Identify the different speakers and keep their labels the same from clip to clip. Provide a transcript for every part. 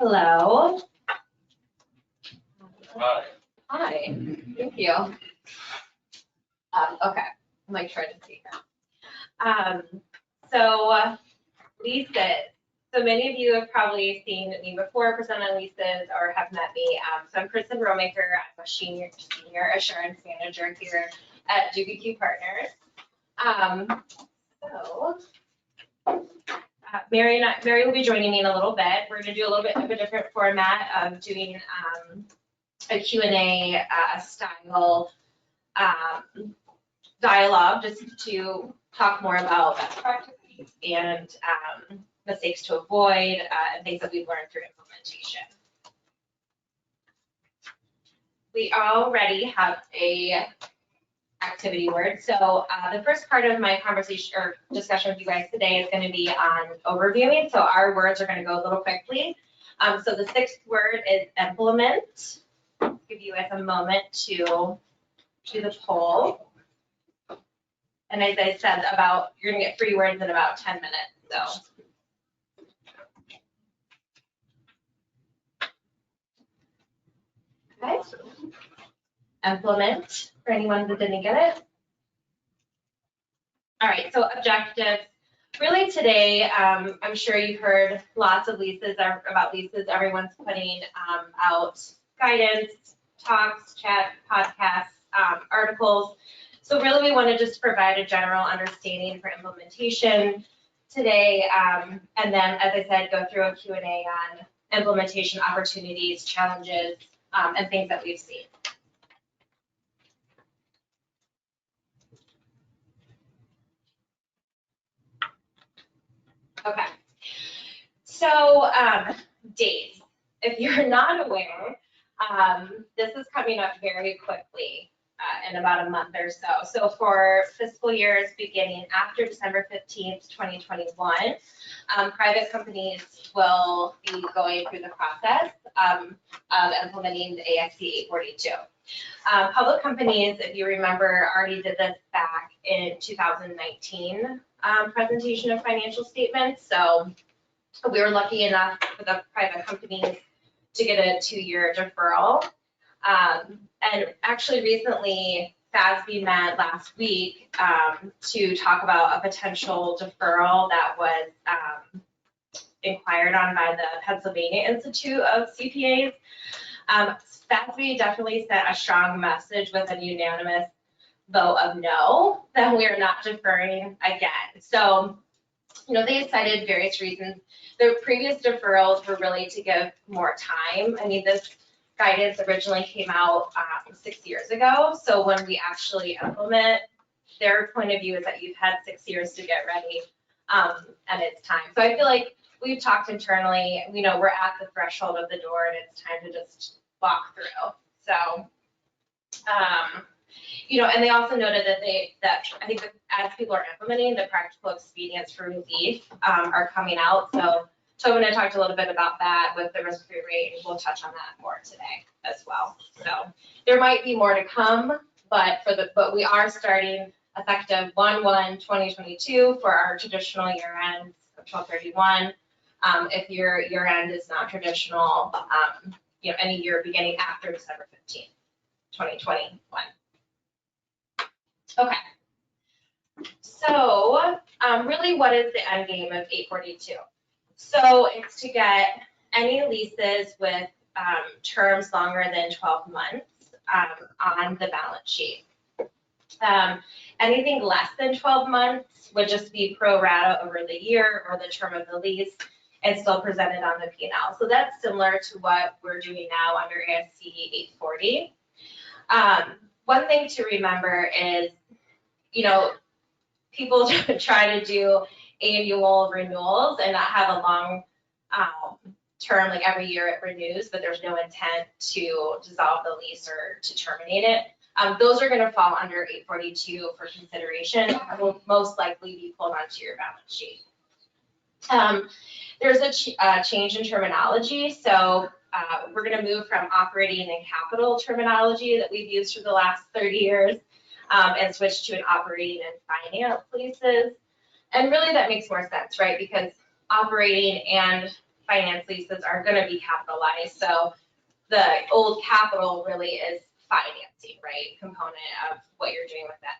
Speaker 1: Hello.
Speaker 2: Hi.
Speaker 1: Hi. Thank you. Okay, I'm like trying to see here. Leases. So many of you have probably seen me before present on Leases or have met me. So I'm Kristen Romaker. I'm a senior assurance manager here at GBQ Partners. Mary will be joining me in a little bit. We're going to do a little bit of a different format of doing a Q&A style dialogue, just to talk more about best practices and mistakes to avoid and things that we've learned through implementation. We already have a activity word. So the first part of my conversation or discussion with you guys today is going to be on overviewing. So our words are going to go a little quickly. So the sixth word is implement. I'll give you guys a moment to do the poll. And as I said, you're going to get 3 words in about 10 minutes. So. Okay. Implement, for anyone that didn't get it. All right, so objectives. Really today, I'm sure you've heard lots of about leases. Everyone's putting out guidance, talks, chat, podcasts, articles. So really we want to just provide a general understanding for implementation today. And then, as I said, go through a Q&A on implementation opportunities, challenges, and things that we've seen. Okay, so dates. If you're not aware, this is coming up very quickly in about a month or so. So for fiscal years beginning after December 15th, 2021, private companies will be going through the process of implementing the ASC 842. Public companies, if you remember, already did this back in 2019 presentation of financial statements. So we were lucky enough for the private companies to get a 2-year deferral. And actually recently, FASB met last week to talk about a potential deferral that was inquired on by the Pennsylvania Institute of CPAs. FASB definitely sent a strong message with a unanimous vote of no, that we are not deferring again. So, they cited various reasons. The previous deferrals were really to give more time. I mean, this guidance originally came out 6 years ago. So when we actually implement, their point of view is that you've had 6 years to get ready and it's time. So I feel like we've talked internally, we're at the threshold of the door and it's time to just walk through. So, and they also noted that I think that as people are implementing, the practical expedients for relief are coming out. So Tobin and I talked a little bit about that with the risk-free rate, and we'll touch on that more today as well. So there might be more to come, but we are starting effective 1/1/2022 for our traditional year ends of 12/31. If your year end is not traditional, any year beginning after December 15th, 2021. Okay. So really, what is the end game of 842? So it's to get any leases with terms longer than 12 months on the balance sheet. Anything less than 12 months would just be pro rata over the year or the term of the lease and still presented on the P&L. So that's similar to what we're doing now under ASC 840. One thing to remember is, people try to do annual renewals and not have a long term, like every year it renews, but there's no intent to dissolve the lease or to terminate it. Those are going to fall under 842 for consideration and will most likely be pulled onto your balance sheet. There's a change in terminology. So we're going to move from operating and capital terminology that we've used for the last 30 years and switch to an operating and finance leases. And really that makes more sense, right? Because operating and finance leases are going to be capitalized. So the old capital really is financing, right, component of what you're doing with that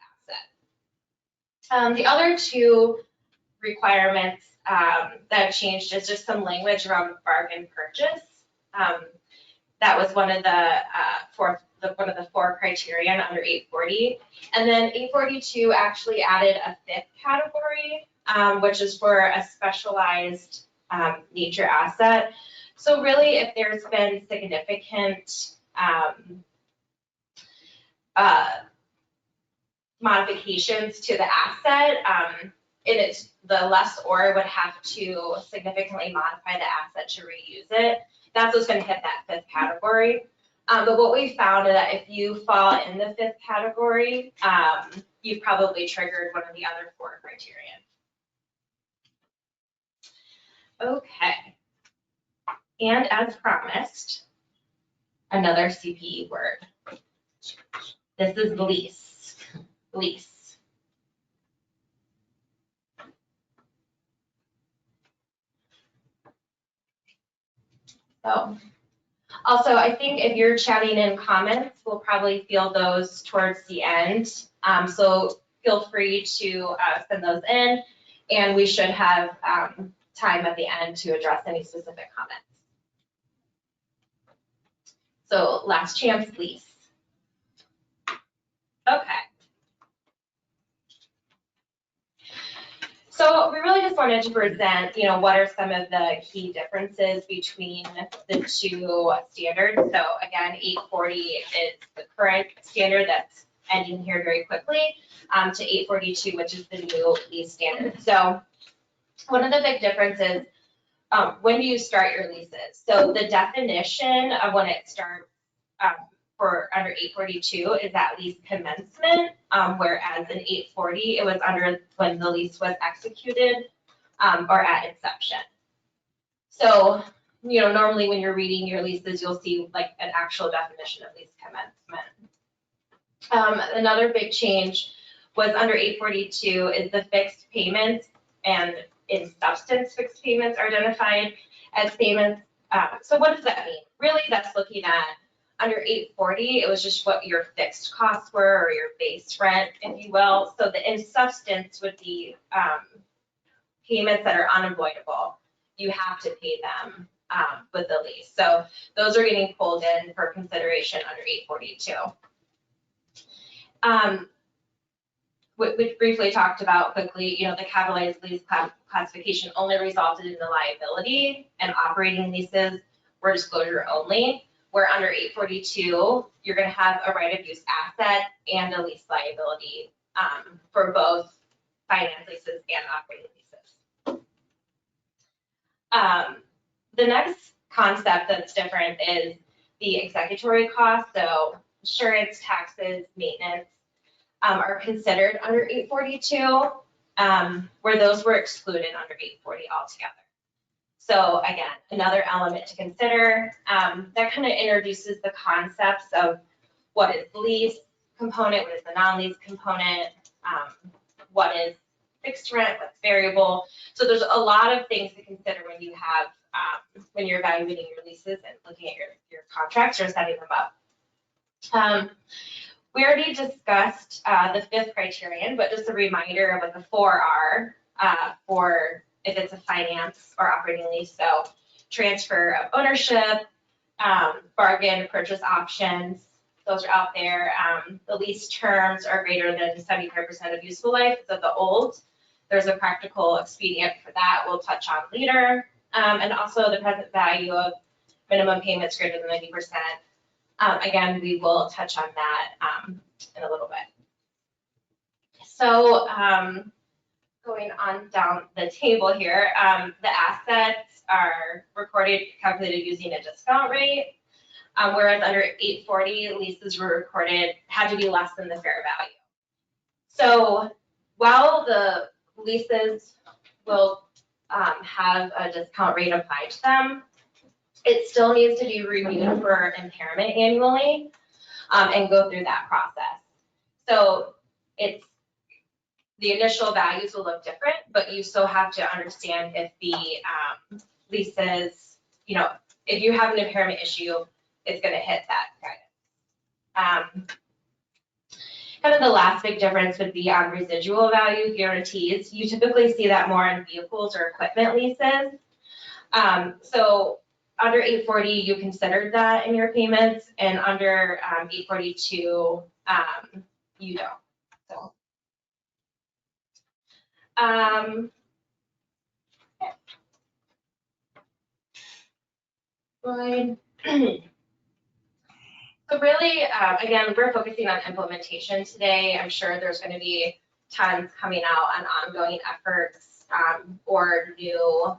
Speaker 1: asset. The other two requirements that changed is just some language around bargain purchase. That was one of the four criterion under 840. And then 842 actually added a fifth category, which is for a specialized nature asset. So really, if there's been significant modifications to the asset, the lessor would have to significantly modify the asset to reuse it. That's what's going to hit that fifth category. But what we found is that if you fall in the fifth category, you've probably triggered one of the other four criterion. Okay. And as promised, another CPE word. This is lease. Lease. So, also, I think if you're chatting in comments, we'll probably field those towards the end. So feel free to send those in, and we should have time at the end to address any specific comments. So last chance, lease. Okay. So we really just wanted to present, what are some of the key differences between the two standards. So again, 840 is the current standard that's ending here very quickly, to 842, which is the new lease standard. So one of the big differences, when do you start your leases? So the definition of when it starts for under 842 is at lease commencement, whereas in 840 it was under when the lease was executed or at inception. So, normally when you're reading your leases, you'll see like an actual definition of lease commencement. Another big change was under 842 is the fixed payments, and in substance fixed payments are identified as payments. So what does that mean? Really, that's looking at under 840, it was just what your fixed costs were or your base rent, if you will. So the in substance would be payments that are unavoidable. You have to pay them with the lease. So those are getting pulled in for consideration under 842. We briefly talked about quickly, the capitalized lease classification only resulted in the liability, and operating leases were disclosure only. Where under 842, you're going to have a right of use asset and a lease liability for both finance leases and operating leases. The next concept that's different is the executory costs. So insurance, taxes, maintenance are considered under 842, where those were excluded under 840 altogether. So again, another element to consider, that kind of introduces the concepts of what is the lease component, what is the non-lease component, what is fixed rent, what's variable. So there's a lot of things to consider when you have, when you're evaluating your leases and looking at your contracts or setting them up. We already discussed the fifth criterion, but just a reminder of what the four are for if it's a finance or operating lease. So transfer of ownership, bargain purchase options, those are out there. The lease terms are greater than 75% of useful life of the old. There's a practical expedient for that we'll touch on later. And also the present value of minimum payments greater than 90%. Again, we will touch on that in a little bit. So going on down the table here, the assets are recorded, calculated using a discount rate, whereas under 840, leases were recorded, had to be less than the fair value. So while the leases will have a discount rate applied to them, it still needs to be reviewed for impairment annually and go through that process. So the initial values will look different, but you still have to understand if the leases, if you have an impairment issue, it's going to hit that guidance. Kind of the last big difference would be on residual value guarantees. You typically see that more in vehicles or equipment leases. So under 840, you considered that in your payments, and under 842, you don't. So, Good. So really, again, we're focusing on implementation today. I'm sure there's going to be tons coming out on ongoing efforts or new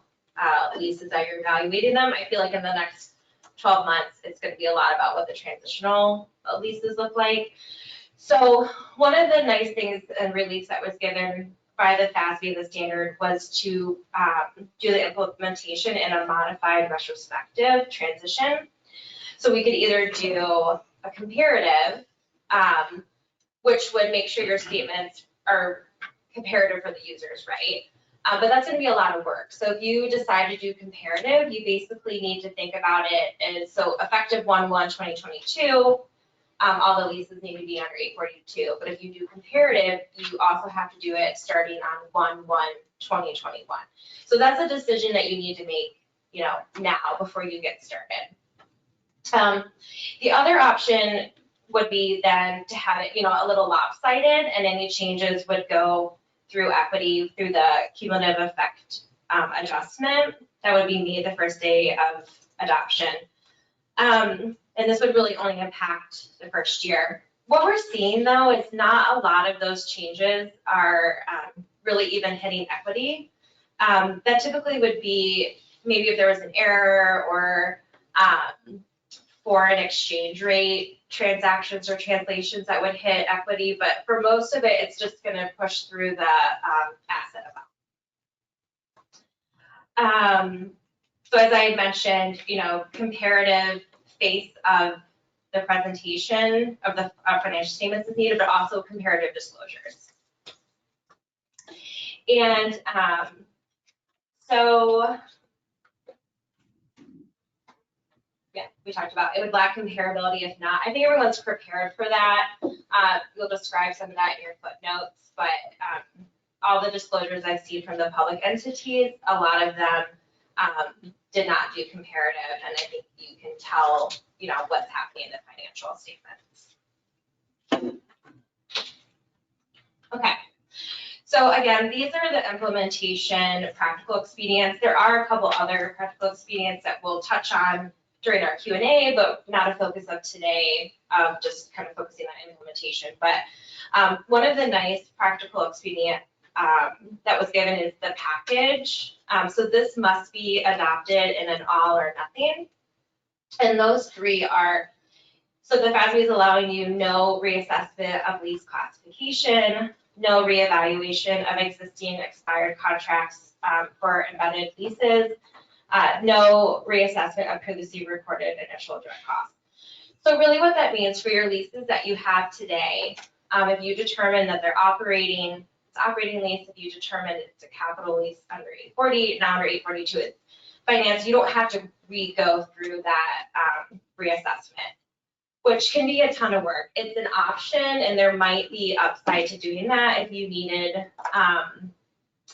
Speaker 1: leases that you're evaluating them. I feel like in the next 12 months, it's going to be a lot about what the transitional leases look like. So one of the nice things and relief that was given by the FASB, the standard, was to do the implementation in a modified retrospective transition. So we could either do a comparative, which would make sure your statements are comparative for the users, right? But that's going to be a lot of work. So if you decide to do comparative, you basically need to think about it as, so effective 1/1/2022, all the leases need to be under 842. But if you do comparative, you also have to do it starting on 1/1/2021. So that's a decision that you need to make, now before you get started. The other option would be then to have it, a little lopsided, and any changes would go through equity through the cumulative effect adjustment that would be made the first day of adoption. And this would really only impact the first year. What we're seeing though is not a lot of those changes are really even hitting equity. That typically would be maybe if there was an error or foreign exchange rate transactions or translations that would hit equity, but for most of it, it's just going to push through the asset amount. So as I had mentioned, comparative face of the presentation of the financial statements is needed, but also comparative disclosures. And so, yeah, we talked about it would lack comparability if not. I think everyone's prepared for that. You'll describe some of that in your footnotes, but all the disclosures I've seen from the public entities, a lot of them did not do comparative, and I think you can tell, what's happening in the financial statements. Okay. So again, these are the implementation practical expedients. There are a couple other practical expedients that we'll touch on during our Q&A, but not a focus of today, just kind of focusing on implementation. But one of the nice practical expedient that was given is the package. So this must be adopted in an all or nothing. And those three are, so the FASB is allowing you no reassessment of lease classification, no reevaluation of existing expired contracts for embedded leases, no reassessment of previously recorded initial direct costs. So really what that means for your leases that you have today, if you determine that they're operating lease, if you determine it's a capital lease under 840, now under 842 it's finance, you don't have to re-go through that reassessment, which can be a ton of work. It's an option, and there might be upside to doing that if you needed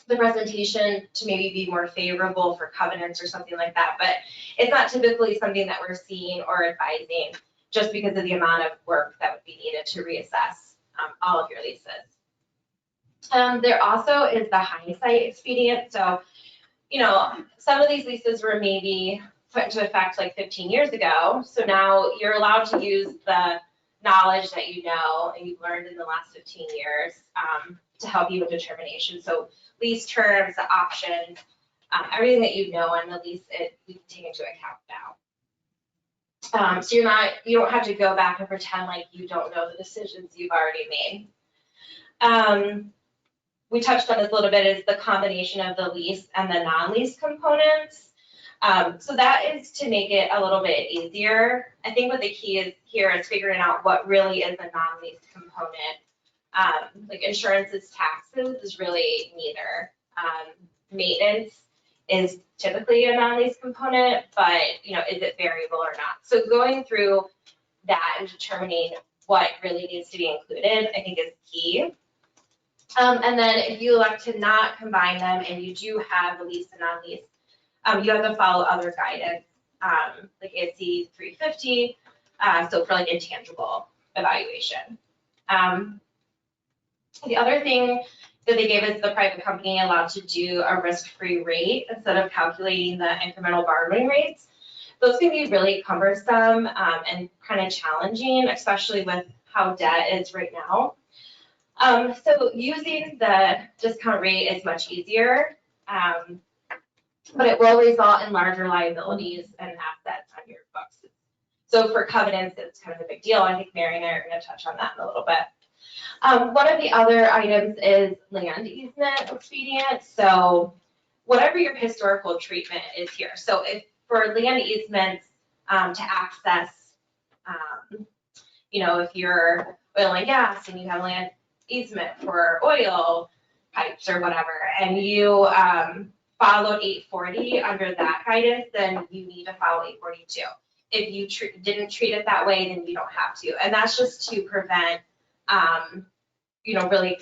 Speaker 1: the presentation to maybe be more favorable for covenants or something like that, but it's not typically something that we're seeing or advising just because of the amount of work that would be needed to reassess all of your leases. There also is the hindsight expedient. So, some of these leases were maybe put into effect like 15 years ago. So now you're allowed to use the knowledge that you know and you've learned in the last 15 years to help you with determination. So lease terms, the options, everything that you know on the lease, we can take into account now. So you don't have to go back and pretend like you don't know the decisions you've already made. We touched on this a little bit, is the combination of the lease and the non-lease components. So that is to make it a little bit easier. I think what the key is here is figuring out what really is a non-lease component. Like insurances, taxes is really neither. Maintenance is typically a non-lease component, but is it variable or not? So going through that and determining what really needs to be included, I think is key. And then if you elect to not combine them and you do have a lease and non-lease, you have to follow other guidance, like ASC 350, so for like intangible evaluation. The other thing that they gave is the private company allowed to do a risk-free rate instead of calculating the incremental borrowing rates. Those can be really cumbersome and kind of challenging, especially with how debt is right now. So using the discount rate is much easier, but it will result in larger liabilities and assets on your books. So for covenants, it's kind of a big deal. I think Mary and I are going to touch on that in a little bit. One of the other items is land easement expedient. So whatever your historical treatment is here. So if for land easements to access, if you're oil and gas and you have land easement for oil pipes or whatever, and you followed 840 under that guidance, then you need to follow 842. If you didn't treat it that way, then you don't have to. And that's just to prevent, really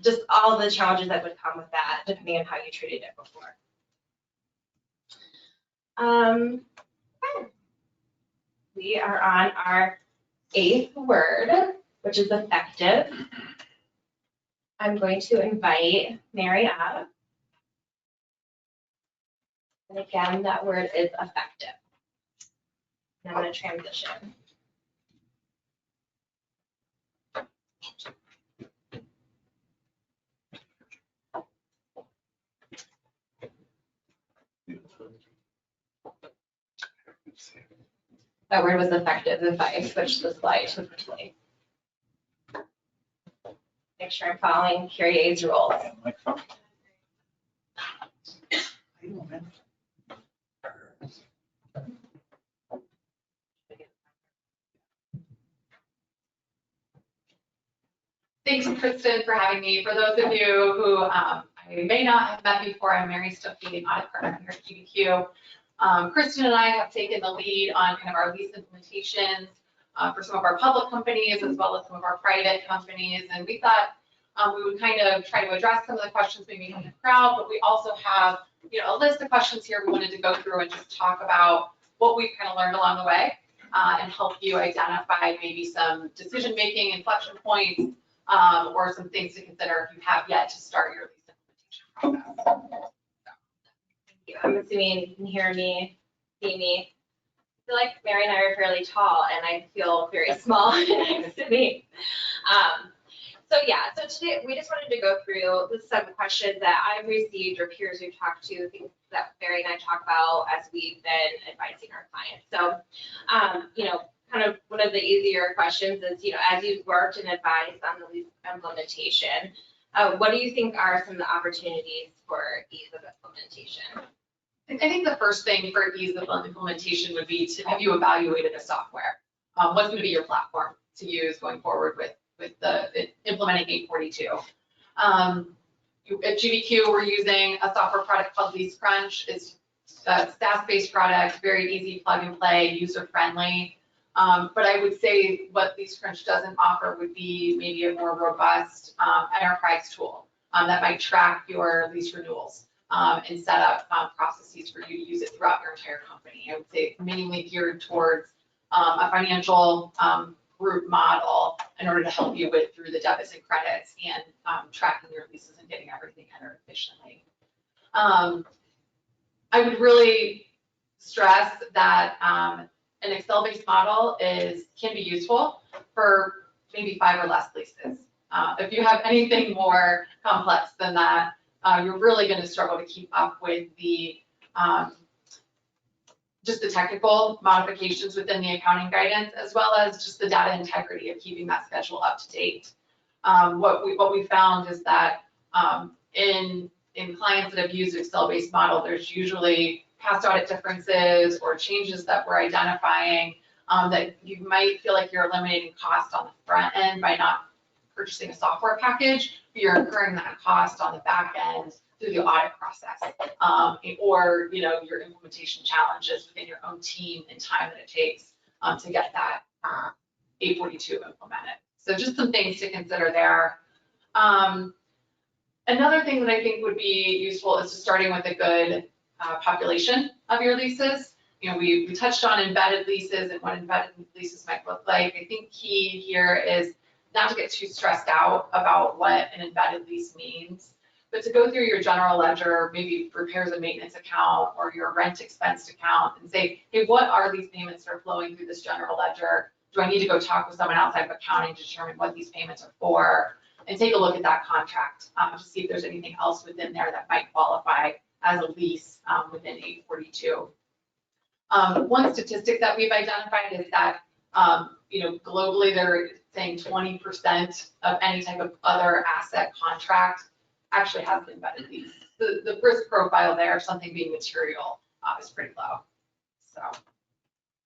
Speaker 1: just all the challenges that would come with that, depending on how you treated it before. We are on our 8th word, which is effective. I'm going to invite Mary up. And again, that word is effective. And I'm going to transition. That word was effective if I switched the slide to quickly. Make sure I'm following Curie's rules.
Speaker 2: Thanks, Kristen, for having me. For those of you who I may not have met before, I'm Mary Stuckey, audit partner here at GBQ. Kristen and I have taken the lead on kind of our lease implementations for some of our public companies as well as some of our private companies. And we thought we would kind of try to address some of the questions maybe from the crowd, but we also have a list of questions here we wanted to go through and just talk about what we've kind of learned along the way and help you identify maybe some decision-making inflection points or some things to consider if you have yet to start your lease implementation process.
Speaker 1: Thank you. I'm assuming you can hear me, see me. I feel like Mary and I are fairly tall, and I feel very small next to me. So today we just wanted to go through some questions that I've received or peers we've talked to, things that Mary and I talk about as we've been advising our clients. So, kind of one of the easier questions is, as you've worked and advised on the lease implementation, what do you think are some of the opportunities for ease of implementation?
Speaker 2: I think the first thing for ease of implementation would be to have you evaluated a software. What's going to be your platform to use going forward with implementing 842? At GBQ, we're using a software product called Lease Crunch. It's a SaaS-based product, very easy plug and play, user-friendly. But I would say what Lease Crunch doesn't offer would be maybe a more robust enterprise tool that might track your lease renewals and set up processes for you to use it throughout your entire company. I would say mainly geared towards a financial group model in order to help you through the debits and credits and tracking your leases and getting everything entered efficiently. I would really stress that an Excel-based model can be useful for maybe 5 or less leases. If you have anything more complex than that, you're really going to struggle to keep up with just the technical modifications within the accounting guidance, as well as just the data integrity of keeping that schedule up to date. What we found is that in clients that have used Excel-based model, there's usually past audit differences or changes that we're identifying that you might feel like you're eliminating cost on the front end by not purchasing a software package, but you're incurring that cost on the back end through the audit process, or, you know, your implementation challenges within your own team and time that it takes to get that 842 implemented. So just some things to consider there. Another thing that I think would be useful is just starting with a good population of your leases. You know, we touched on embedded leases and what embedded leases might look like. I think key here is not to get too stressed out about what an embedded lease means, but to go through your general ledger, maybe repairs and maintenance account or your rent expense account and say, hey, what are these payments that are flowing through this general ledger? Do I need to go talk with someone outside of accounting to determine what these payments are for? And take a look at that contract to see if there's anything else within there that might qualify as a lease within 842. One statistic that we've identified is that, you know, globally they're saying 20% of any type of other asset contract actually has an embedded lease. The risk profile there, something being material, is pretty low. So.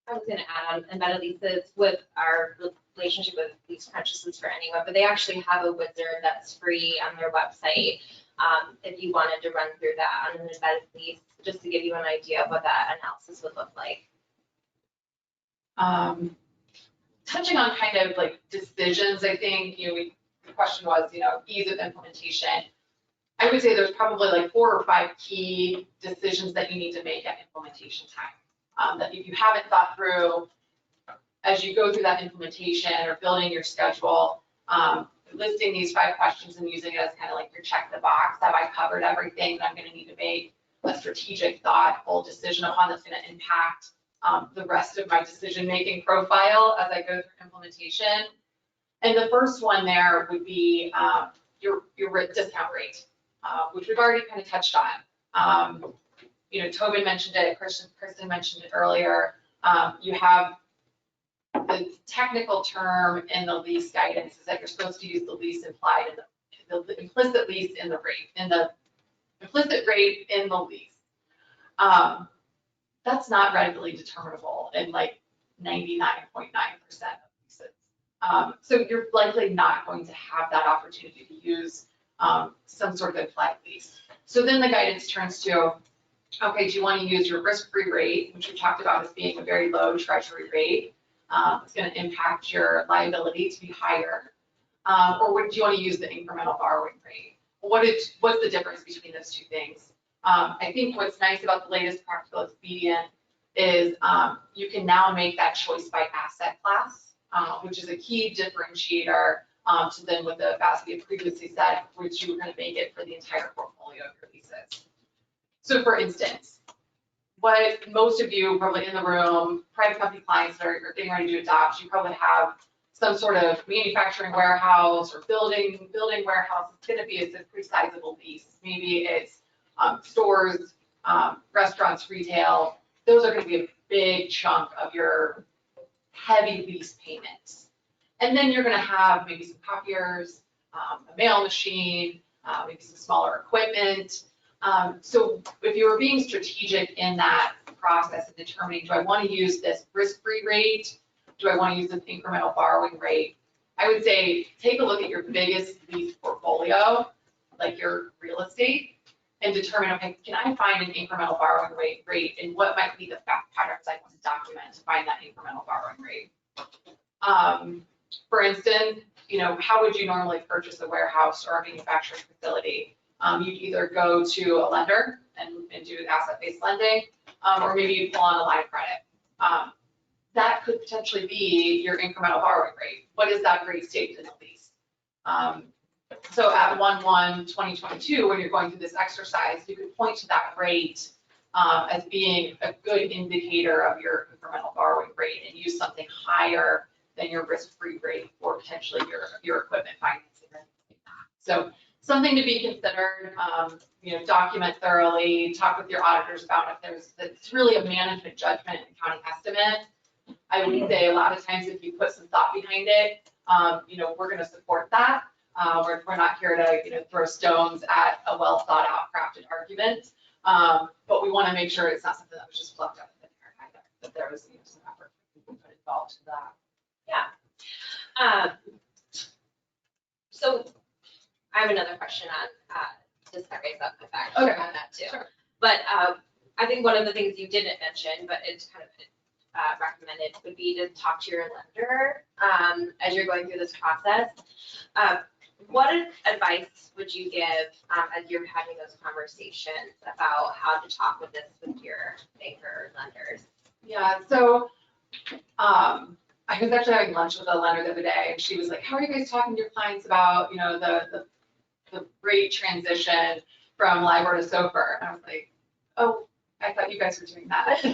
Speaker 1: I was going to add on embedded leases with our relationship with Lease Purchases for Anyone, but they actually have a wizard that's free on their website if you wanted to run through that on an embedded lease, just to give you an idea of what that analysis would look like.
Speaker 2: Touching on kind of like decisions, I think, you know, the question was, you know, ease of implementation. I would say there's probably like 4 or 5 key decisions that you need to make at implementation time. That if you haven't thought through as you go through that implementation or building your schedule, listing these 5 questions and using it as kind of like your check the box. Have I covered everything that I'm going to need to make a strategic, thoughtful decision upon that's going to impact the rest of my decision-making profile as I go through implementation? And the first one there would be your discount rate, which we've already kind of touched on. You know, Tobin mentioned it, Kristen mentioned it earlier. You have the technical term in the lease guidance is that you're supposed to use the lease implied in the implicit lease in the rate, in the implicit rate in the lease. That's not readily determinable in like 99.9% of leases. So you're likely not going to have that opportunity to use some sort of implied lease. So then the guidance turns to, okay, do you want to use your risk-free rate, which we talked about as being a very low treasury rate? It's going to impact your liability to be higher. Or do you want to use the incremental borrowing rate? What's the difference between those two things? I think what's nice about the latest practical expedient is you can now make that choice by asset class, which is a key differentiator to then what the FASB had previously said, which you were going to make it for the entire portfolio of your leases. So for instance, what most of you probably in the room, private company clients that are getting ready to adopt, you probably have some sort of manufacturing warehouse or building warehouse. It's going to be a pretty sizable lease. Maybe it's stores, restaurants, retail. Those are going to be a big chunk of your heavy lease payments. And then you're going to have maybe some copiers, a mail machine, maybe some smaller equipment. So if you were being strategic in that process of determining, do I want to use this risk-free rate? Do I want to use this incremental borrowing rate? I would say take a look at your biggest lease portfolio, like your real estate, and determine, okay, can I find an incremental borrowing rate and what might be the fact patterns I want to document to find that incremental borrowing rate? For instance, you know, how would you normally purchase a warehouse or a manufacturing facility? You'd either go to a lender and do asset-based lending, or maybe you pull on a line of credit. That could potentially be your incremental borrowing rate. What is that rate stated in the lease? So at 1/1/2022, when you're going through this exercise, you could point to that rate as being a good indicator of your incremental borrowing rate and use something higher than your risk-free rate for potentially your equipment financing. So something to be considered. You know, document thoroughly, talk with your auditors about if it's really a management judgment and accounting estimate. I would say a lot of times if you put some thought behind it, you know, we're going to support that. We're not here to, you know, throw stones at a well thought out, crafted argument, but we want to make sure it's not something that was just plucked out of the air either. That there was, you know, some effort put involved to that.
Speaker 1: Yeah. So I have another question on discount rates up effect
Speaker 2: Okay.
Speaker 1: on that too.
Speaker 2: Sure.
Speaker 1: But I think one of the things you didn't mention, but it's kind of recommended, would be to talk to your lender as you're going through this process. What advice would you give as you're having those conversations about how to talk with this with your banker or lenders?
Speaker 2: Yeah, so I was actually having lunch with a lender the other day, and she was like, how are you guys talking to your clients about, you know, the rate transition from LIBOR to SOFR? And I was like, oh, I thought you guys were doing that.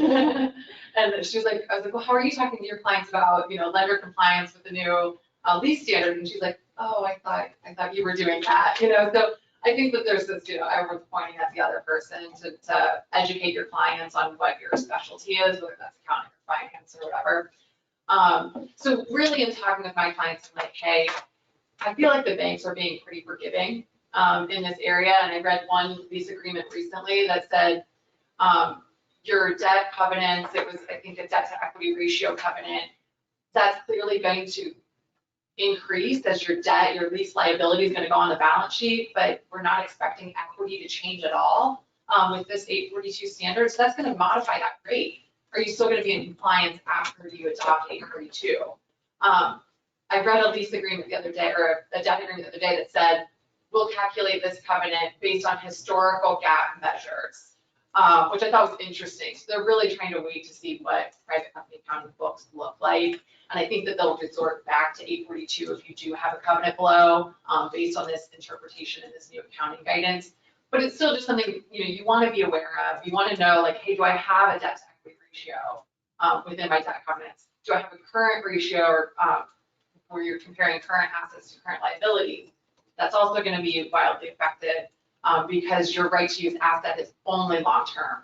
Speaker 2: And she was like, I was like, well, how are you talking to your clients about, you know, lender compliance with the new lease standard? And she's like, oh, I thought you were doing that, you know? So I think that there's this, you know, everyone's pointing at the other person to educate your clients on what your specialty is, whether that's accounting or finance or whatever. So really in talking with my clients, I'm like, hey, I feel like the banks are being pretty forgiving in this area. And I read one lease agreement recently that said your debt covenants, it was, I think, a debt to equity ratio covenant, that's clearly going to increase as your debt, your lease liability is going to go on the balance sheet, but we're not expecting equity to change at all with this 842 standard. So that's going to modify that rate. Are you still going to be in compliance after you adopt 842? I read a lease agreement the other day, or a debt agreement the other day that said, we'll calculate this covenant based on historical GAAP measures, which I thought was interesting. So they're really trying to wait to see what private company accounting books look like. And I think that they'll resort back to 842 if you do have a covenant below, based on this interpretation and this new accounting guidance. But it's still just something, you know, you want to be aware of. You want to know, like, hey, do I have a debt to equity ratio within my debt covenants? Do I have a current ratio, or where you're comparing current assets to current liabilities? That's also going to be wildly affected because your right to use asset is only long-term,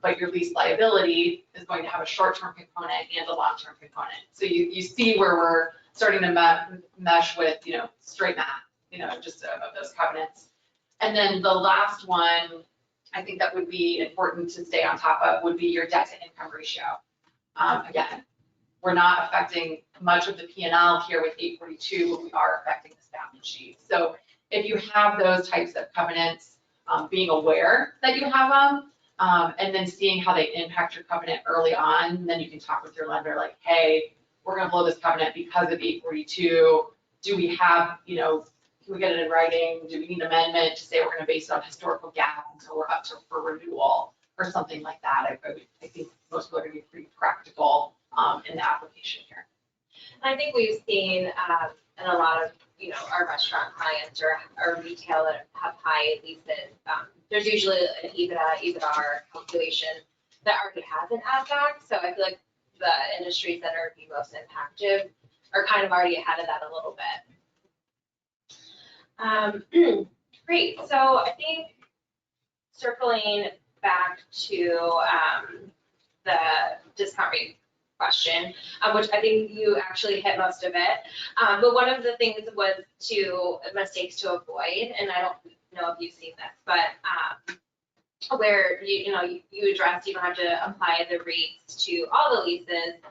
Speaker 2: but your lease liability is going to have a short-term component and a long-term component. So you see where we're starting to mesh with, you know, straight math, you know, just of those covenants. And then the last one, I think that would be important to stay on top of, would be your debt to income ratio. Again, we're not affecting much of the P&L here with 842, but we are affecting this balance sheet. So if you have those types of covenants, being aware that you have them, and then seeing how they impact your covenant early on, then you can talk with your lender like, hey, we're gonna blow this covenant because of 842. Do we have, you know, can we get it in writing? Do we need an amendment to say we're gonna base it on historical GAAP until we're up to for renewal or something like that? I think most people are gonna be pretty practical in the application here.
Speaker 1: I think we've seen in a lot of, you know, our restaurant clients or retail that have high leases, there's usually an EBITDA calculation that already has an add back. So I feel like the industries that are being most impacted are kind of already ahead of that a little bit. Great. So I think circling back to the discount rate question, which I think you actually hit most of it. But one of the things was mistakes to avoid, and I don't know if you've seen this, but where you addressed you don't have to apply the rates to all the leases,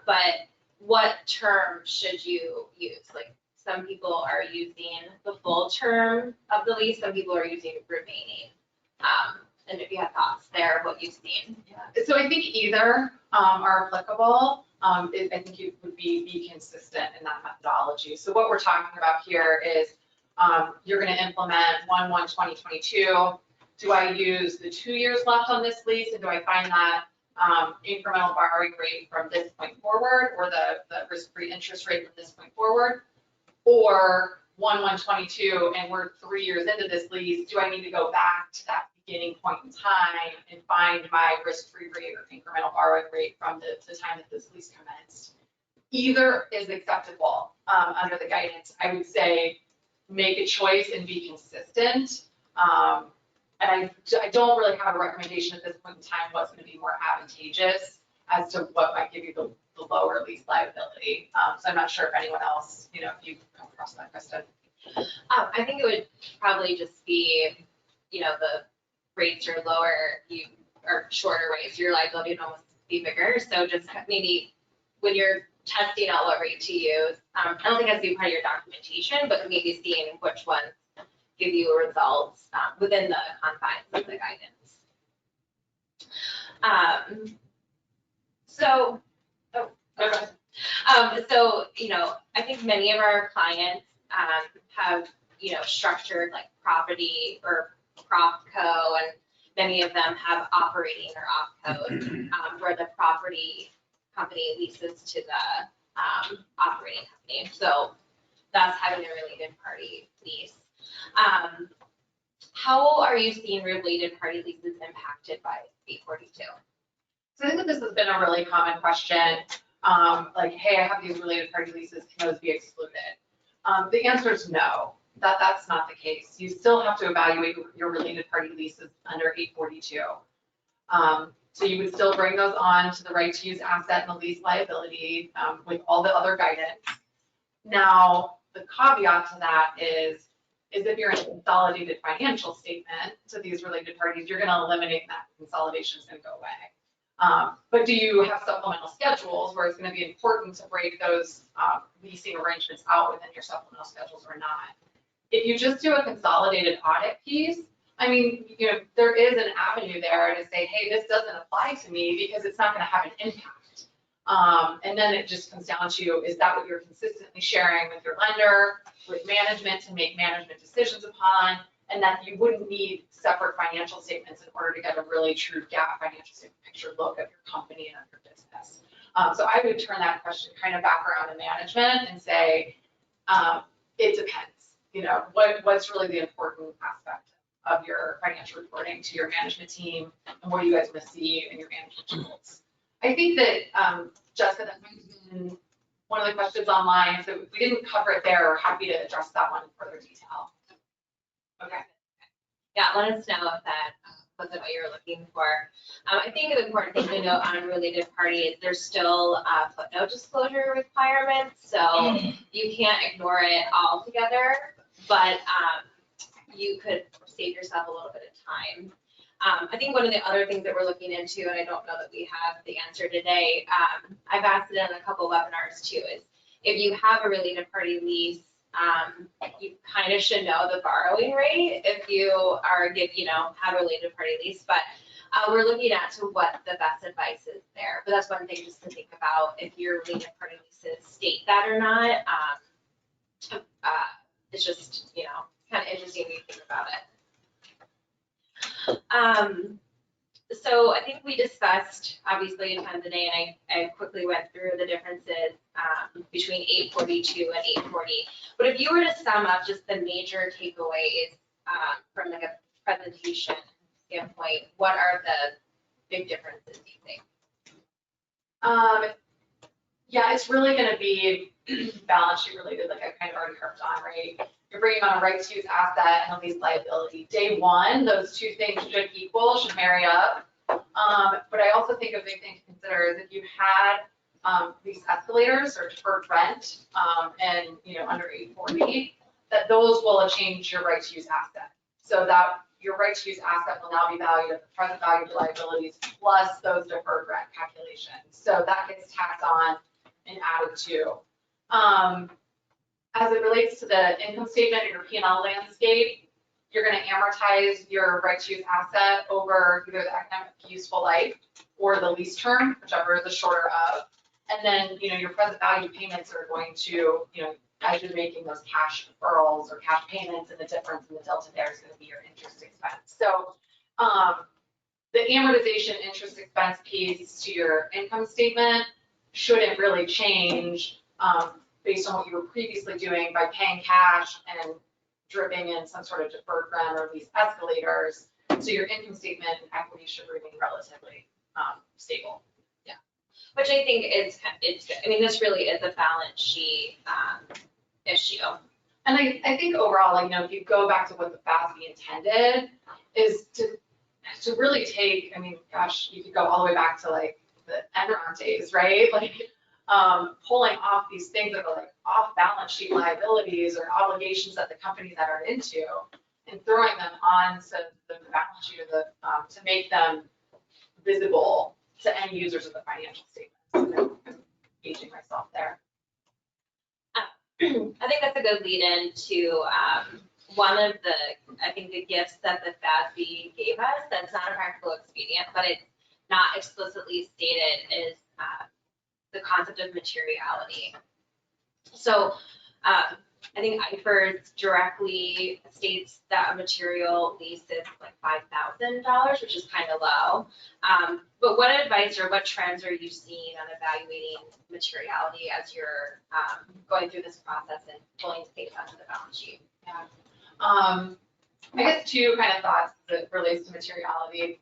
Speaker 1: but what term should you use? Like some people are using the full term of the lease, some people are using remaining. And if you have thoughts there, what you've seen.
Speaker 2: Yeah. So I think either are applicable. I think you would be consistent in that methodology. So what we're talking about here is you're going to implement 1/1/2022. Do I use the 2 years left on this lease, and do I find that incremental borrowing rate from this point forward, or the risk-free interest rate from this point forward, or 1/1/22, and we're 3 years into this lease? Do I need to go back to that beginning point in time and find my risk-free rate or incremental borrowing rate from the time that this lease commenced? Either is acceptable under the guidance. I would say make a choice and be consistent. And I don't really have a recommendation at this point in time what's going to be more advantageous as to what might give you the lower lease liability. So I'm not sure if anyone else, if you come across that, Kristen.
Speaker 1: I think it would probably just be, the rates are lower, or shorter rates, your liability would almost be bigger. So just maybe when you're testing out what rate to use, I don't think it has to be part of your documentation, but maybe seeing which ones give you results within the confines of the guidance. So, I think many of our clients have, structured like property or PropCo, and many of them have operating or OpCos where the property company leases to the operating company. So that's having a related party lease. How are you seeing related party leases impacted by 842?
Speaker 2: So I think that this has been a really common question. Like, hey, I have these related party leases, can those be excluded? The answer is no, that's not the case. You still have to evaluate your related party leases under 842. So you would still bring those on to the right to use asset and the lease liability with all the other guidance. Now, the caveat to that is if you're in a consolidated financial statement to these related parties, you're gonna eliminate that. Consolidation is gonna go away. But do you have supplemental schedules where it's gonna be important to break those leasing arrangements out within your supplemental schedules or not? If you just do a consolidated audit piece, I mean, there is an avenue there to say, hey, this doesn't apply to me because it's not gonna have an impact. And then it just comes down to, is that what you're consistently sharing with your lender, with management to make management decisions upon, and that you wouldn't need separate financial statements in order to get a really true GAAP financial statement picture look at your company and of your business. So I would turn that question kind of back around to management and say, it depends. What's really the important aspect of your financial reporting to your management team, and what do you guys want to see in your management tools? I think that, Jessica, that might have been one of the questions online, so if we didn't cover it there, we're happy to address that one in further detail. Okay.
Speaker 1: Yeah, let us know if that wasn't what you were looking for. I think the important thing to note on related parties, there's still footnote disclosure requirements, so you can't ignore it altogether, but you could save yourself a little bit of time. I think one of the other things that we're looking into, and I don't know that we have the answer today, I've asked it in a couple webinars too, is if you have a related party lease, you kind of should know the borrowing rate if you are have a related party lease, but we're looking at to what the best advice is there. But that's one thing just to think about if your related party leases state that or not. It's just, kind of interesting when you think about it. So I think we discussed, obviously, in time of the day, and I quickly went through the differences between 842 and 840. But if you were to sum up just the major takeaways from like a presentation standpoint, what are the big differences, do you think?
Speaker 2: Yeah, it's really going to be balance sheet related, like I kind of already harped on, right? You're bringing on a right to use asset and a lease liability. Day one, those two things should marry up. But I also think a big thing to consider is if you had lease escalators or deferred rent and under 840, that those will change your right to use asset. So that your right to use asset will now be valued at the present value of the liabilities plus those deferred rent calculations. So that gets tacked on and added to. As it relates to the income statement or your P&L landscape, you're going to amortize your right to use asset over either the economic useful life or the lease term, whichever is the shorter of. And then, your present value payments are going to, as you're making those cash deferrals or cash payments, and the difference in the delta there is going to be your interest expense. So the amortization interest expense piece to your income statement shouldn't really change based on what you were previously doing by paying cash and dripping in some sort of deferred rent or lease escalators. So your income statement and equity should remain relatively stable.
Speaker 1: Yeah, which I think it's I mean, this really is a balance sheet issue.
Speaker 2: And I think overall, if you go back to what the FASB intended is to really take, I mean, gosh, you could go all the way back to like the Enron days, right? Like pulling off these things that are like off balance sheet liabilities or obligations that the companies that are into and throwing them onto the balance sheet of the, to make them visible to end users of the financial statements. I'm aging myself there.
Speaker 1: I think that's a good lead in to one of the, I think the gifts that the FASB gave us, that's not a practical expedient, but it's not explicitly stated, is the concept of materiality. So I think IFRS directly states that a material lease is like $5,000, which is kind of low. But what advice or what trends are you seeing on evaluating materiality as you're going through this process and pulling space onto the balance sheet?
Speaker 2: Yeah. I guess two kind of thoughts that relates to materiality.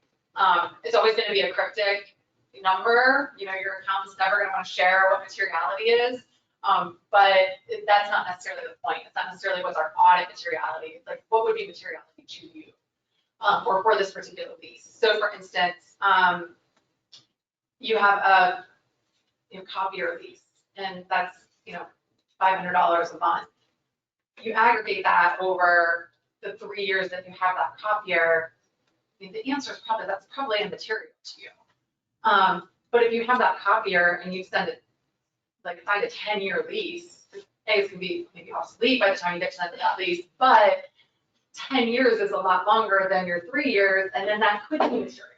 Speaker 2: It's always going to be a cryptic number. You know, your accountant's never going to want to share what materiality is. But that's not necessarily the point. It's not necessarily what's our audit materiality. It's like, what would be materiality to you, or for this particular lease? So for instance, you have a copier lease, and that's, $500 a month. You aggregate that over the 3 years that you have that copier, the answer is probably, that's probably immaterial to you. But if you have that copier and you send it, like sign a 10-year lease, it's gonna be maybe obsolete by the time you get to the end of that lease, but 10 years is a lot longer than your 3 years, and then that could be material.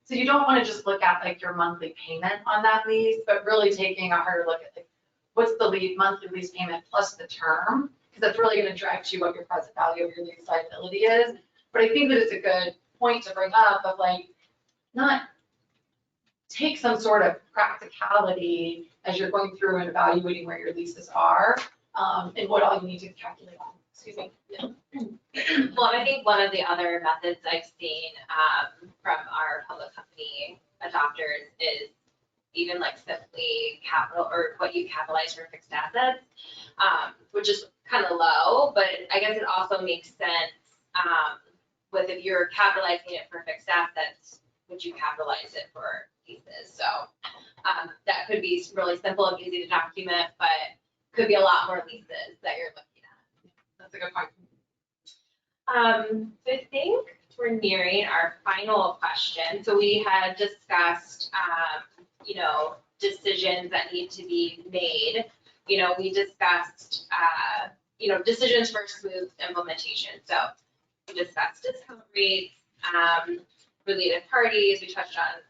Speaker 2: So you don't want to just look at like your monthly payment on that lease, but really taking a harder look at like, what's the monthly lease payment plus the term, because that's really going to drive to what your present value of your lease liability is. But I think that it's a good point to bring up of like, not take some sort of practicality as you're going through and evaluating where your leases are, and what all you need to calculate on. Excuse me. Yeah.
Speaker 1: Well, I think one of the other methods I've seen from our public company adopters is even like simply capital, or what you capitalize for fixed assets, which is kind of low, but I guess it also makes sense with if you're capitalizing it for fixed assets, would you capitalize it for leases? So that could be really simple and easy to document, but could be a lot more leases that you're looking at.
Speaker 2: That's a good point.
Speaker 1: So I think we're nearing our final question. So we had discussed, decisions that need to be made. We discussed, decisions for smooth implementation. So we discussed discount rates, related parties. We touched on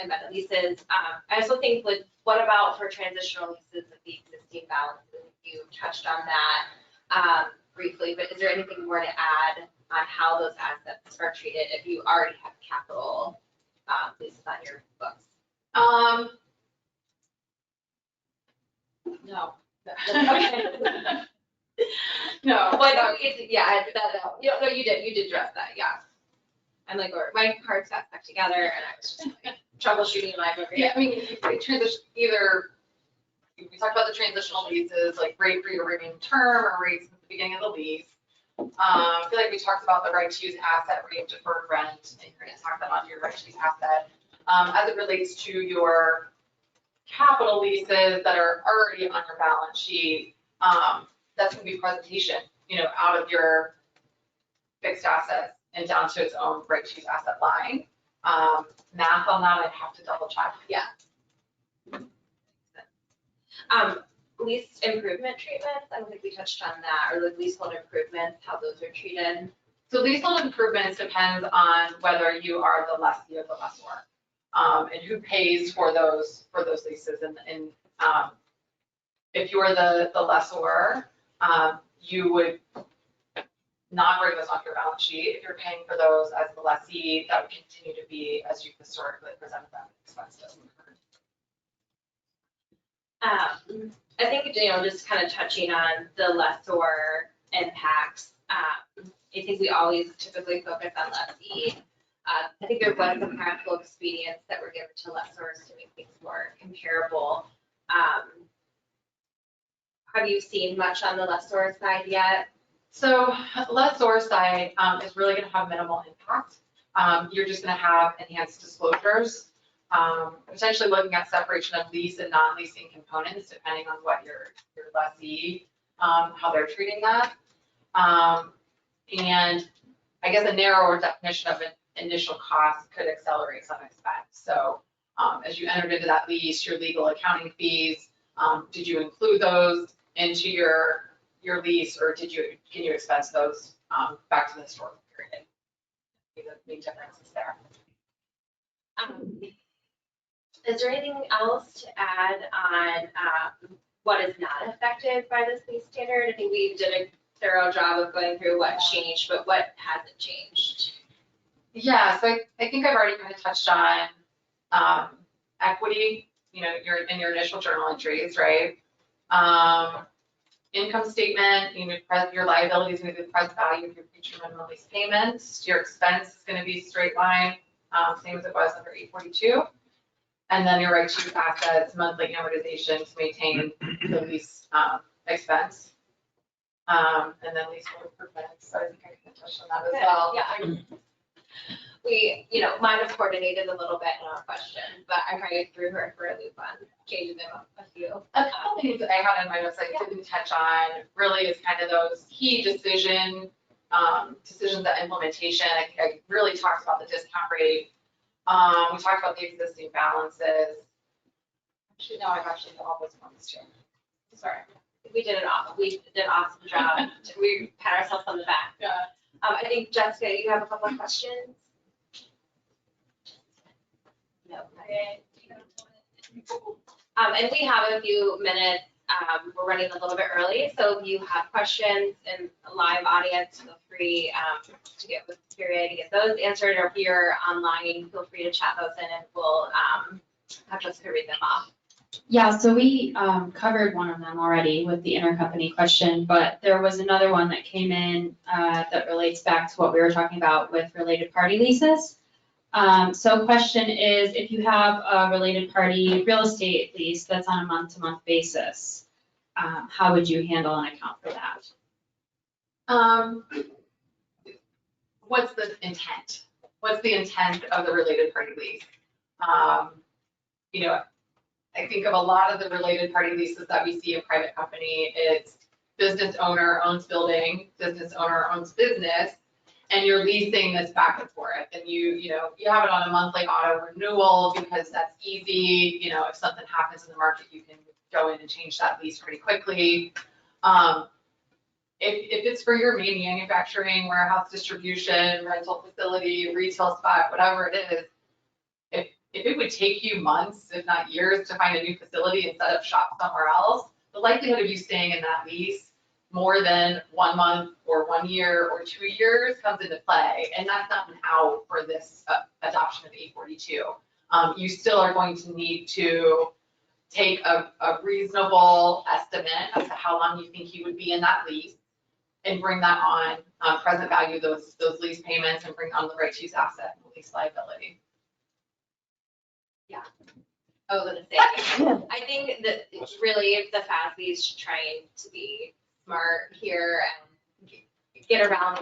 Speaker 1: embedded leases. I also think, like, what about for transitional leases of the existing balances? You touched on that briefly, but is there anything more to add on how those assets are treated if you already have capital leases on your books?
Speaker 2: No.
Speaker 1: Okay.
Speaker 2: No.
Speaker 1: Well, yeah, no, you did address that, yeah. I'm like, my cards got stuck together and I was just like troubleshooting my book.
Speaker 2: Yeah, I mean, transition, either, we talked about the transitional leases, like rate for your remaining term or rates at the beginning of the lease. I feel like we talked about the right to use asset where you have deferred rent, and you're gonna talk about your right to use asset. As it relates to your capital leases that are already on your balance sheet, that's gonna be presentation, out of your fixed assets and down to its own right to use asset line. Math on that, I'd have to double check.
Speaker 1: Yeah. Lease improvement treatments, I don't think we touched on that, or the leasehold improvements, how those are treated.
Speaker 2: So leasehold improvements depends on whether you are the lessee or the lessor, and who pays for those leases. And if you're the lessor, you would not bring those off your balance sheet. If you're paying for those as the lessee, that would continue to be as you've historically presented them expenses.
Speaker 1: I think, just kind of touching on the lessor impacts, I think we always typically focus on lessee. I think there was some practical expedience that were given to lessors to make things more comparable. Have you seen much on the lessor side yet?
Speaker 2: So lessor side is really going to have minimal impact. You're just going to have enhanced disclosures, potentially looking at separation of lease and non-leasing components, depending on what your lessee, how they're treating that. And I guess a narrower definition of an initial cost could accelerate some expense. So as you entered into that lease, your legal accounting fees, did you include those into your lease, or can you expense those back to the historical period. The big differences there.
Speaker 1: Is there anything else to add on what is not affected by this lease standard? I think we did a thorough job of going through what changed, but what hasn't changed?
Speaker 2: Yeah, so I think I've already kind of touched on equity, you know, in your initial journal entries, right? Income statement, you know, your liability is going to be the present value of your future minimum lease payments. Your expense is going to be straight line, same as it was under 842. And then your right to use assets, monthly amortization to maintain the lease expense. And then leasehold improvements, so I think I can touch on that as well.
Speaker 1: Yeah, we, you know, might have coordinated a little bit in our question, but I probably threw her for a loop on changing them a few.
Speaker 2: A couple things that I had on my notes I didn't touch on really is kind of those key decisions at implementation. I think I really talked about the discount rate. We talked about the existing balances. Actually, no, I've actually got all those ones too.
Speaker 1: Sorry, we did an awesome job. We pat ourselves on the back.
Speaker 2: Yeah.
Speaker 1: I think Jessica, you have a couple of questions? No. And we have a few minutes. We're running a little bit early, so if you have questions in a live audience, feel free to get with Syria to get those answered, or if you're online, feel free to chat those in and we'll have Jessica read them off.
Speaker 3: Yeah, so we covered one of them already with the intercompany question, but there was another one that came in that relates back to what we were talking about with related party leases. So question is, if you have a related party real estate lease that's on a month-to-month basis, how would you handle and account for that?
Speaker 2: What's the intent? What's the intent of the related party lease? You know, I think of a lot of the related party leases that we see in private company, it's business owner owns building, business owner owns business, and you're leasing this back and forth. And you have it on a monthly auto renewal because that's easy. You know, if something happens in the market, you can go in and change that lease pretty quickly. If it's for your main manufacturing, warehouse distribution, rental facility, retail spot, whatever it is, if it would take you months, if not years, to find a new facility and set up shop somewhere else, the likelihood of you staying in that lease more than 1 month or 1 year or 2 years comes into play. And that's not an out for this adoption of 842. You still are going to need to take a reasonable estimate as to how long you think you would be in that lease and bring that on present value, those lease payments, and bring on the right to use asset and lease liability.
Speaker 1: Yeah. I was gonna say, I think that really the FASB is trying to be smart here and get around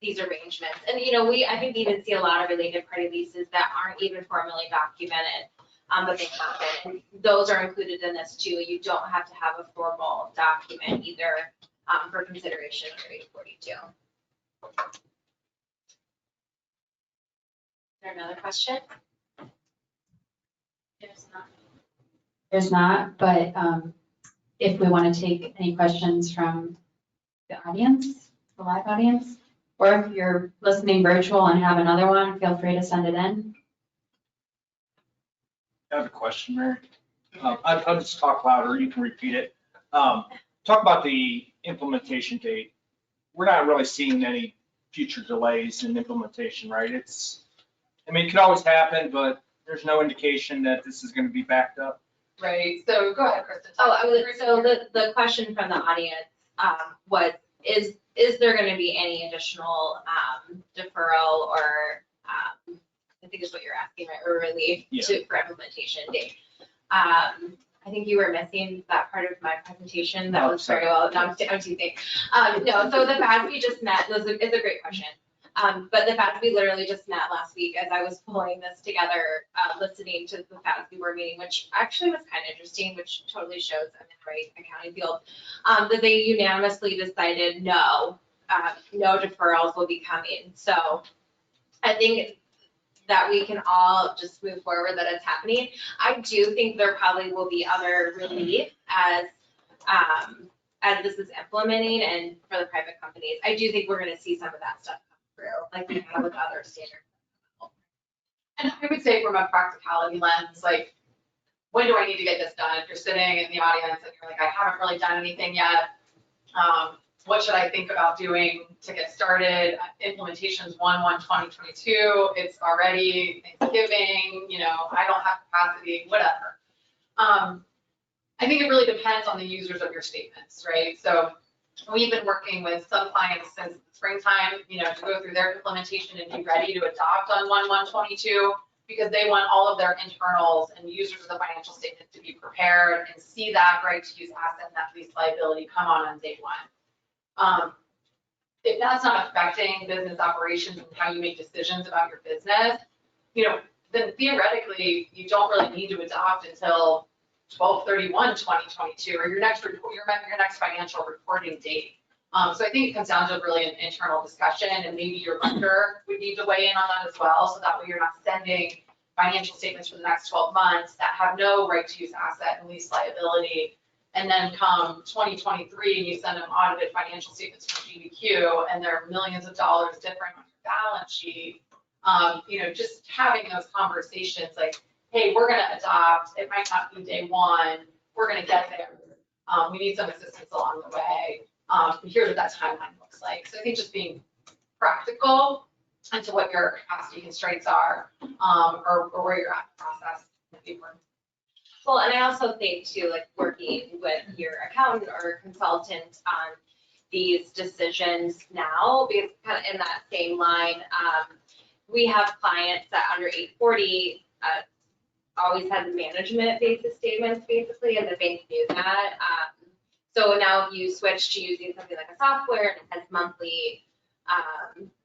Speaker 1: these arrangements. And, you know, I think we even see a lot of related party leases that aren't even formally documented, but they happen. And those are included in this too. You don't have to have a formal document either for consideration under 842. Is there another question?
Speaker 3: There's not, but if we want to take any questions from the audience, the live audience, or if you're listening virtual and have another one, feel free to send it in.
Speaker 4: I have a question, Mary. I'll just talk louder, you can repeat it. Talk about the implementation date. We're not really seeing any future delays in implementation, right? It could always happen, but there's no indication that this is going to be backed up.
Speaker 2: Right, so go ahead, Kristen.
Speaker 1: So the question from the audience was, is there going to be any additional deferral or I think is what you're asking, right, or relief for implementation date? I think you were missing that part of my presentation. That was very well. No, I'm teasing. No, so the FASB just met. It's a great question. But the FASB literally just met last week as I was pulling this together, listening to the FASB board meeting, which actually was kind of interesting, which totally shows I'm in the right accounting field, that they unanimously decided no deferrals will be coming. So I think that we can all just move forward that it's happening. I do think there probably will be other relief as this is implementing and for the private companies, I do think we're gonna see some of that stuff come through, like we have with other standards.
Speaker 2: And I would say from a practicality lens, like, when do I need to get this done? If you're sitting in the audience and you're like, I haven't really done anything yet, what should I think about doing to get started? Implementation's 1/1/2022, it's already Thanksgiving, I don't have capacity, whatever. I think it really depends on the users of your statements, right? So we've been working with some clients since springtime, to go through their implementation and be ready to adopt on 1/1/22, because they want all of their internals and users of the financial statement to be prepared and see that right to use asset and that lease liability come on day one. If that's not affecting business operations and how you make decisions about your business, then theoretically, you don't really need to adopt until 12/31/2022 or your next financial reporting date. So I think it comes down to really an internal discussion, and maybe your lender would need to weigh in on that as well. So that way you're not sending financial statements for the next 12 months that have no right to use asset and lease liability. And then come 2023 and you send them audited financial statements from GBQ and they're millions of dollars different on your balance sheet. Just having those conversations like, hey, we're gonna adopt, it might not be day one, we're gonna get there. We need some assistance along the way. Here's what that timeline looks like. So I think just being practical into what your capacity constraints are, or where you're at in the process would be important.
Speaker 1: Well, and I also think too, like working with your accountant or consultant on these decisions now, because kind of in that same line, we have clients that under 840 always had the management basis statements basically, and the bank knew that. So now if you switch to using something like a software and it has monthly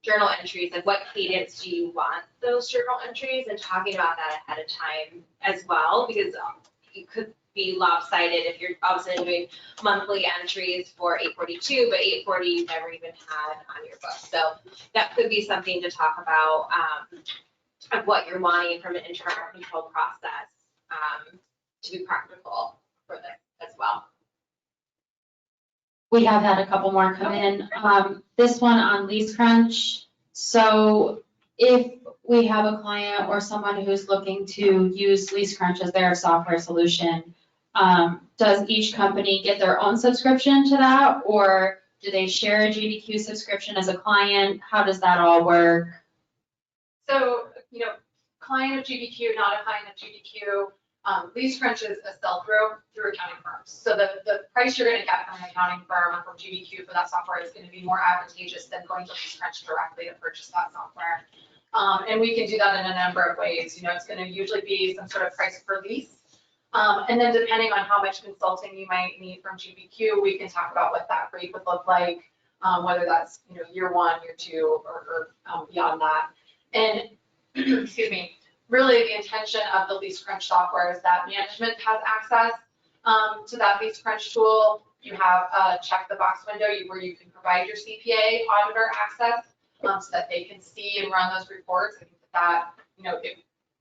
Speaker 1: journal entries, like what cadence do you want those journal entries, and talking about that ahead of time as well, because it could be lopsided if you're obviously doing monthly entries for 842, but 840 you never even had on your book. So that could be something to talk about of what you're wanting from an internal control process to be practical for this as well.
Speaker 3: We have had a couple more come in. This one on Lease Crunch. So if we have a client or someone who's looking to use Lease Crunch as their software solution, does each company get their own subscription to that, or do they share a GBQ subscription as a client? How does that all work?
Speaker 2: So, client of GBQ, not a client of GBQ. Lease Crunch is a sell-through accounting firms. So the price you're going to get from an accounting firm or from GBQ for that software is going to be more advantageous than going to Lease Crunch directly to purchase that software. And we can do that in a number of ways. It's going to usually be some sort of price per lease. And then depending on how much consulting you might need from GBQ, we can talk about what that rate would look like, whether that's year one, year two, or beyond that. And excuse me, really the intention of the Lease Crunch software is that management has access to that Lease Crunch tool. You have a check the box window where you can provide your CPA auditor access so that they can see and run those reports. I think that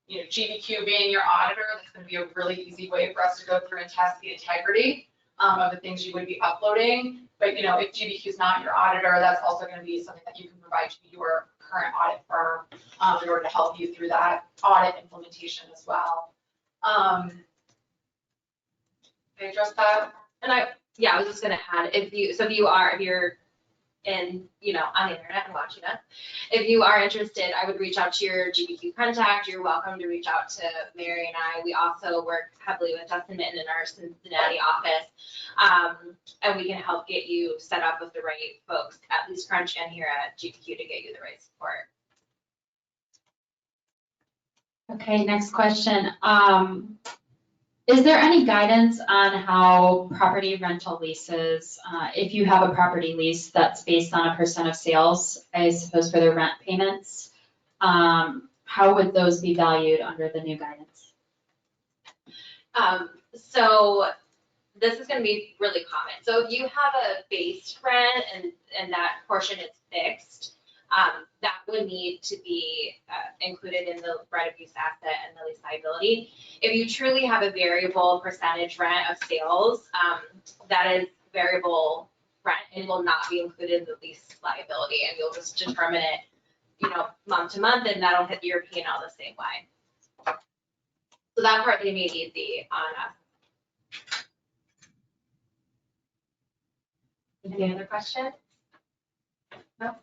Speaker 2: if GBQ being your auditor, that's going to be a really easy way for us to go through and test the integrity of the things you would be uploading. But if GBQ is not your auditor, that's also going to be something that you can provide to your current audit firm in order to help you through that audit implementation as well. Can I address that?
Speaker 1: And I was just gonna add, if you're in, on the internet and watching us, if you are interested, I would reach out to your GBQ contact. You're welcome to reach out to Mary and I. We also work heavily with Dustin Mitten in our Cincinnati office. And we can help get you set up with the right folks at Lease Crunch and here at GBQ to get you the right support.
Speaker 3: Okay, next question. Is there any guidance on how property rental leases, if you have a property lease that's based on a % of sales, I suppose for their rent payments, how would those be valued under the new guidance?
Speaker 1: So this is going to be really common. So if you have a base rent and that portion is fixed, that would need to be included in the right of use asset and the lease liability. If you truly have a variable percentage rent of sales, that is variable rent and will not be included in the lease liability, and you'll just determine it, month to month, and that'll hit your P&L the same way. So that part they made easy on us. Any other questions? No?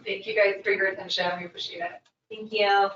Speaker 2: Thank you guys for your attention. We appreciate it.
Speaker 1: Thank you.